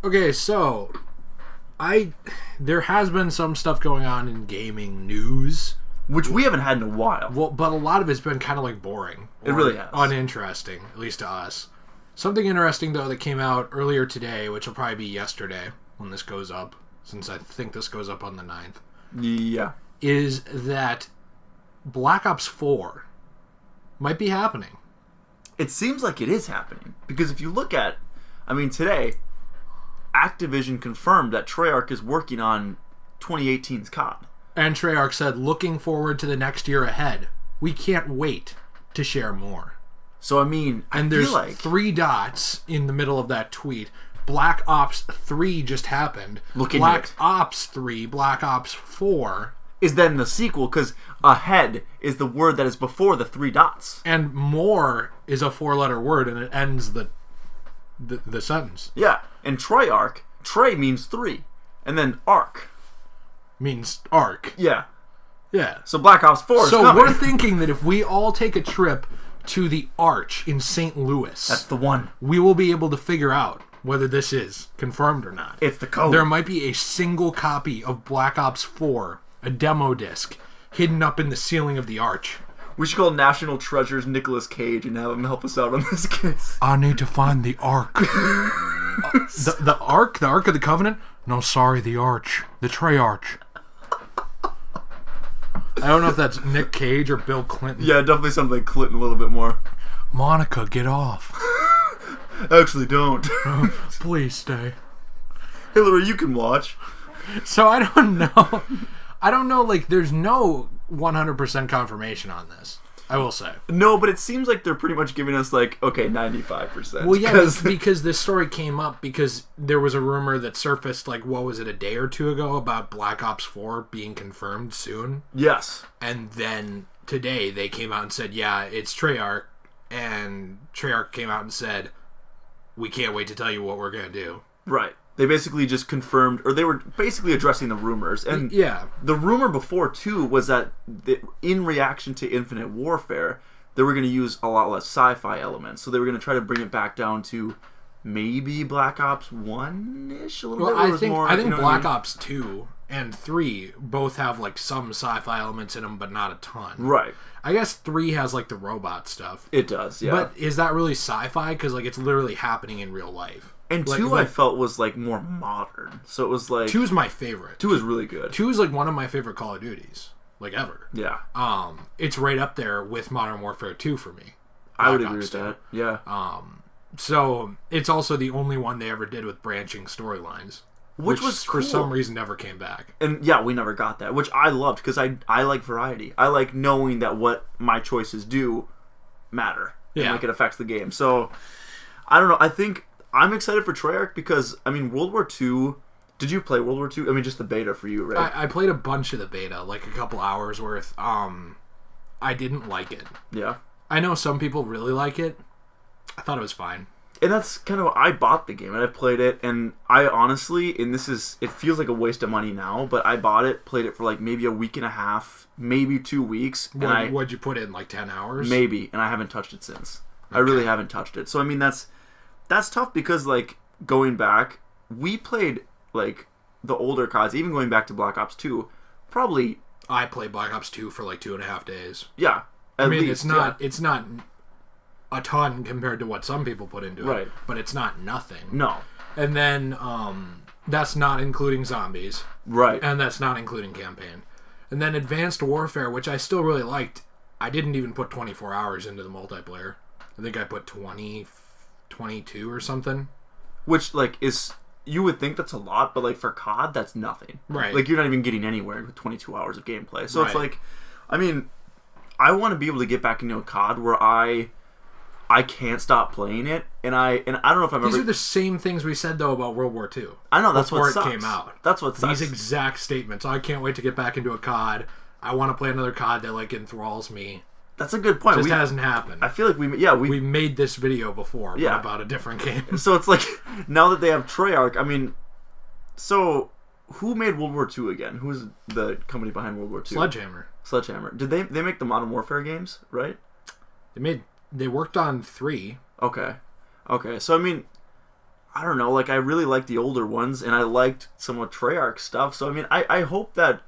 Okay, so there has been some stuff going on in gaming news, which we haven't had in a while. Well, but a lot of it's been kind of like boring. It really has. Uninteresting, at least to us. Something interesting though that came out earlier today, which will probably be yesterday when this goes up, since I think this goes up on the 9th. Yeah. Is that Black Ops 4 might be happening. It seems like it is happening. Because if you look at, today, Activision confirmed that Treyarch is working on 2018's COD. And Treyarch said, looking forward to the next year ahead. We can't wait to share more. So, and there's 3 dots in the middle of that tweet. Black Ops 3 just happened. Black Ops 3, Black Ops 4... is then the sequel, because ahead is the word that is before the 3 dots. And more is a 4-letter word, and it ends the sentence. Yeah, and Treyarch, Trey means 3, and then arc means arc. Yeah. Yeah. So Black Ops 4 is coming. So we're thinking that if we all take a trip to the Arch in St. Louis... that's the one. ...we will be able to figure out whether this is confirmed or not. It's the code. There might be a single copy of Black Ops 4, a demo disc, hidden up in the ceiling of the Arch. We should call National Treasures Nicolas Cage and have him help us out on this case. I need to find the Ark. The Ark? The Ark of the Covenant? No, sorry, the Arch. The Treyarch. I don't know if that's Nick Cage or Bill Clinton. Yeah, definitely sounds like Clinton a little bit more. Monica, get off. Actually, don't. Please stay. Hillary, you can watch. So I don't know. There's no 100% confirmation on this, I will say. No, but it seems like they're pretty much giving us, 95%. Well, yeah, because this story came up because there was a rumor that surfaced, a day or two ago about Black Ops 4 being confirmed soon. Yes. And then today they came out and said, yeah, it's Treyarch. And Treyarch came out and said, we can't wait to tell you what we're going to do. Right. They basically just confirmed, or they were basically addressing the rumors. And yeah. The rumor before, too, was that in reaction to Infinite Warfare, they were going to use a lot less sci-fi elements. So they were going to try to bring it back down to maybe Black Ops 1-ish a little bit. I think Black Ops 2 and 3 both have, some sci-fi elements in them, but not a ton. Right. I guess 3 has, the robot stuff. It does, yeah. But is that really sci-fi? Because, it's literally happening in real life. And 2 I felt was more modern. So it was 2 is my favorite. 2 is really good. 2 is one of my favorite Call of Duties. Ever. Yeah. It's right up there with Modern Warfare 2 for me. I would agree with that. Yeah. So it's also the only one they ever did with branching storylines. Which was cool. For some reason never came back. And yeah, we never got that, which I loved because I like variety. I like knowing that what my choices do matter. Yeah. And it affects the game. So I don't know. I think I'm excited for Treyarch because, World War II... Did you play World War II? Just the beta for you, right? I played a bunch of the beta, a couple hours worth. I didn't like it. Yeah. I know some people really like it. I thought it was fine. And that's kind of... I bought the game, and I played it, and I honestly... And this is... It feels like a waste of money now, but I bought it, played it for, maybe a week and a half, maybe 2 weeks. What'd you put in, 10 hours? Maybe, and I haven't touched it since. Okay. I really haven't touched it. So, that's tough because, going back, we played, the older CODs, even going back to Black Ops 2, probably... I played Black Ops 2 for, 2.5 days. Yeah. At least, it's not a ton compared to what some people put into it. Right. But it's not nothing. No. And then, that's not including zombies. Right. And that's not including campaign. And then Advanced Warfare, which I still really liked, I didn't even put 24 hours into the multiplayer. I think I put 22 or something. Which, is... You would think that's a lot, but, for COD, that's nothing. Right. You're not even getting anywhere with 22 hours of gameplay. So right. It's I want to be able to get back into a COD where I can't stop playing it, and I don't know if I've ever... These are the same things we said, though, about World War II. I know, that's what sucks. Before it came out. That's what sucks. These exact statements. I can't wait to get back into a COD. I want to play another COD that, enthralls me. That's a good point. It just hasn't happened. I feel like we made this video before, but about a different game. So it's now that they have Treyarch, so who made World War II again? Who's the company behind World War II? Sledgehammer. Did they make the Modern Warfare games, right? They worked on 3. Okay. So I don't know, like I really liked the older ones, and I liked some of Treyarch stuff. So I mean, I hope that,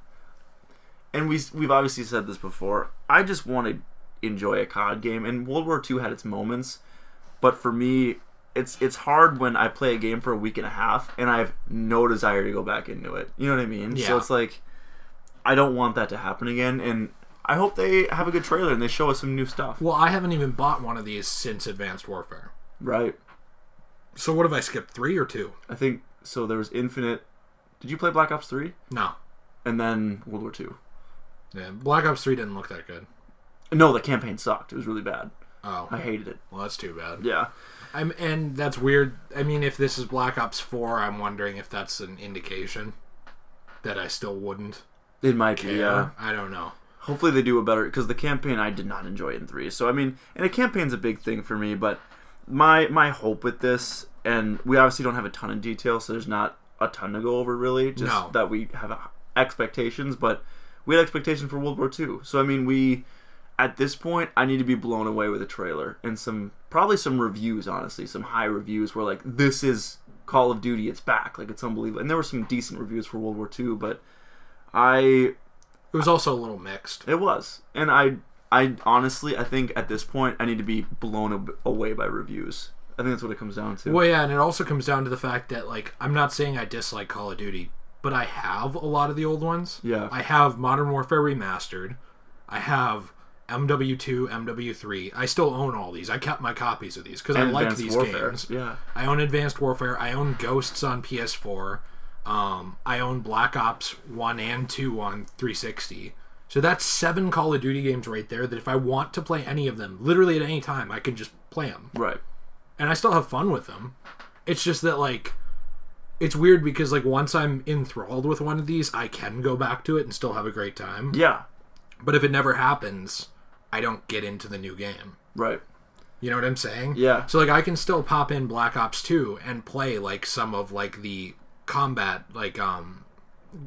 and we've obviously said this before. I just want to enjoy a COD game, and World War II had its moments, but for me, it's hard when I play a game for a week and a half and I have no desire to go back into it. You know what I mean? Yeah. So it's like I don't want that to happen again, and I hope they have a good trailer and they show us some new stuff. Well, I haven't even bought one of these since Advanced Warfare. Right. So what have I skipped? 3 or 2? I think so. There was Infinite. Did you play Black Ops 3? No. And then World War 2. Yeah, Black Ops 3 didn't look that good. No, the campaign sucked. It was really bad. Oh. I hated it. Well, that's too bad. Yeah. And that's weird. I mean, if this is Black Ops 4, I'm wondering if that's an indication that I still wouldn't It might care. be, yeah. I don't know. Hopefully they do a better, because the campaign I did not enjoy in 3. So I mean, and a campaign's a big thing for me, but my hope with this, and we obviously don't have a ton of detail, so there's not a ton to go over really, just that we have expectations, but we had expectations for World War II. So I mean, at this point, I need to be blown away with a trailer and probably some reviews, honestly, some high reviews where like, this is Call of Duty, it's back, like it's unbelievable. And there were some decent reviews for World War II, but it was also a little mixed. It was. And I honestly, I think at this point, I need to be blown away by reviews. I think that's what it comes down to. Well, yeah, and it also comes down to the fact that, like, I'm not saying I dislike Call of Duty, but I have a lot of the old ones. Yeah. I have Modern Warfare Remastered. I have MW2, MW3. I still own all these. I kept my copies of these because I like these games. Yeah. I own Advanced Warfare. I own Ghosts on PS4. I own Black Ops 1 and 2 on 360. So that's 7 Call of Duty games right there that if I want to play any of them, literally at any time, I can just play them. Right. And I still have fun with them. It's just that, like, it's weird because, like, once I'm enthralled with one of these, I can go back to it and still have a great time. Yeah. But if it never happens, I don't get into the new game. Right. You know what I'm saying? Yeah. So, like, I can still pop in Black Ops 2 and play, like, some of, like, the combat, like,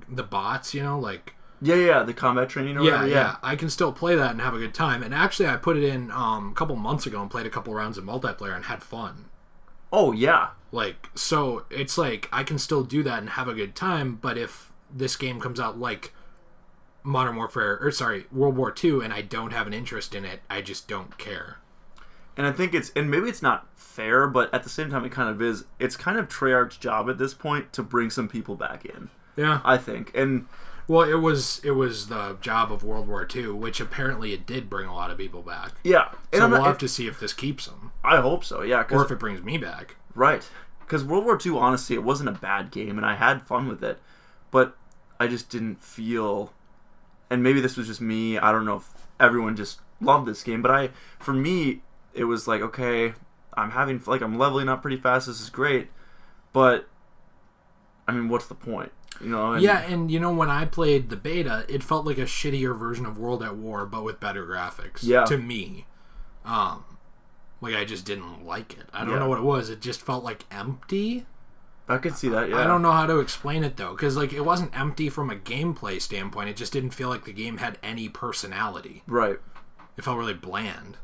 the bots, you know, like... Yeah, the combat training or whatever. Yeah. I can still play that and have a good time. And actually, I put it in a couple months ago and played a couple rounds of multiplayer and had fun. Oh, yeah. Like, so it's like, I can still do that and have a good time, but if this game comes out like World War II, and I don't have an interest in it, I just don't care. And I think and maybe it's not fair, but at the same time it kind of is. It's kind of Treyarch's job at this point to bring some people back in. Yeah. I think. And... Well, it was the job of World War II, which apparently it did bring a lot of people back. Yeah. So we'll have to see if this keeps them. I hope so, yeah. Or if it brings me back. Right. Because World War II, honestly, it wasn't a bad game, and I had fun with it. But I just didn't feel... And maybe this was just me. I don't know if everyone just loved this game. But for me, it was like, okay, I'm leveling up pretty fast. This is great. But, I mean, what's the point? You know, and you know, when I played the beta, it felt like a shittier version of World at War, but with better graphics. Yeah. To me, like I just didn't like it. I don't know what it was. It just felt like empty. I could see that. Yeah. I don't know how to explain it though, because like it wasn't empty from a gameplay standpoint. It just didn't feel like the game had any personality. Right. It felt really bland.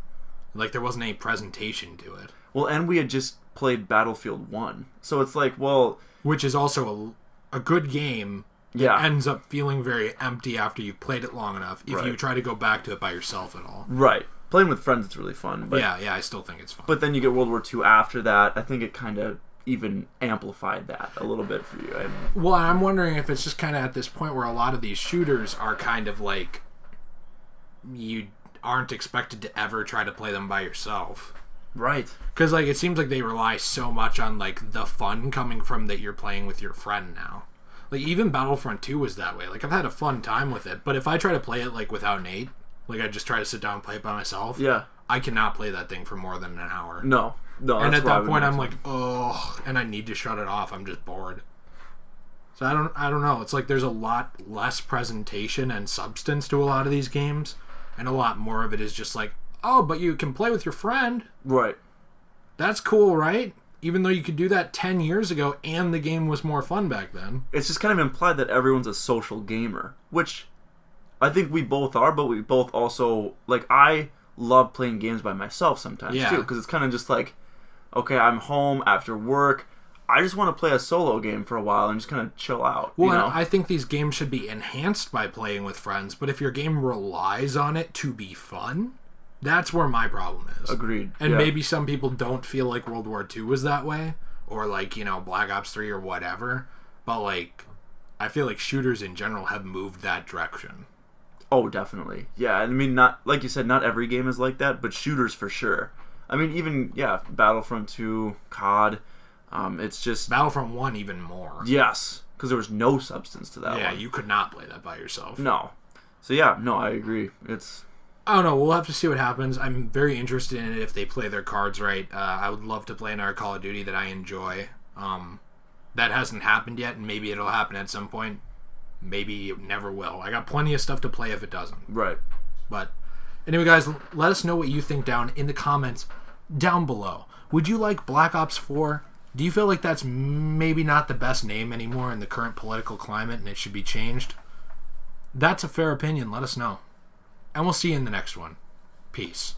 Like there wasn't any presentation to it. Well, and we had just played Battlefield 1, so it's like, well, which is also a good game that ends up feeling very empty after you've played it long enough if you try to go back to it by yourself at all. Right. Playing with friends, it's really fun. But, yeah, I still think it's fun. But then you get World War II after that. I think it kind of even amplified that a little bit for you. Well, I'm wondering if it's just kind of at this point where a lot of these shooters are kind of like you aren't expected to ever try to play them by yourself. Right. Because, like, it seems like they rely so much on, like, the fun coming from that you're playing with your friend now. Like, even Battlefront 2 was that way. Like, I've had a fun time with it, but if I try to play it, like, without Nate, like, I just try to sit down and play it by myself, I cannot play that thing for more than an hour. No. And at that point, I'm like, oh, and I need to shut it off. I'm just bored. So I don't know. It's like there's a lot less presentation and substance to a lot of these games, and a lot more of it is just like, oh, but you can play with your friend. Right. That's cool, right? Even though you could do that 10 years ago and the game was more fun back then. It's just kind of implied that everyone's a social gamer, which I think we both are, but we both also, like, I love playing games by myself sometimes, too, because it's kind of just like, okay, I'm home after work, I just want to play a solo game for a while and just kind of chill out. Well, you know? I think these games should be enhanced by playing with friends, but if your game relies on it to be fun, that's where my problem is. Agreed. And maybe some people don't feel like World War II was that way, or like, Black Ops 3 or whatever, but like, I feel like shooters in general have moved that direction. Oh, definitely. Yeah, I mean, not like you said, not every game is like that, but shooters for sure. I mean, even, Battlefront 2, COD, it's just... Battlefront 1 even more. Yes, because there was no substance to that one. Yeah, you could not play that by yourself. No. So, I agree. I don't know. We'll have to see what happens. I'm very interested in it if they play their cards right. I would love to play another Call of Duty that I enjoy. That hasn't happened yet, and maybe it'll happen at some point. Maybe it never will. I got plenty of stuff to play if it doesn't. Right. But anyway, guys, let us know what you think down in the comments down below. Would you like Black Ops 4? Do you feel like that's maybe not the best name anymore in the current political climate and it should be changed? That's a fair opinion. Let us know. And we'll see you in the next one. Peace.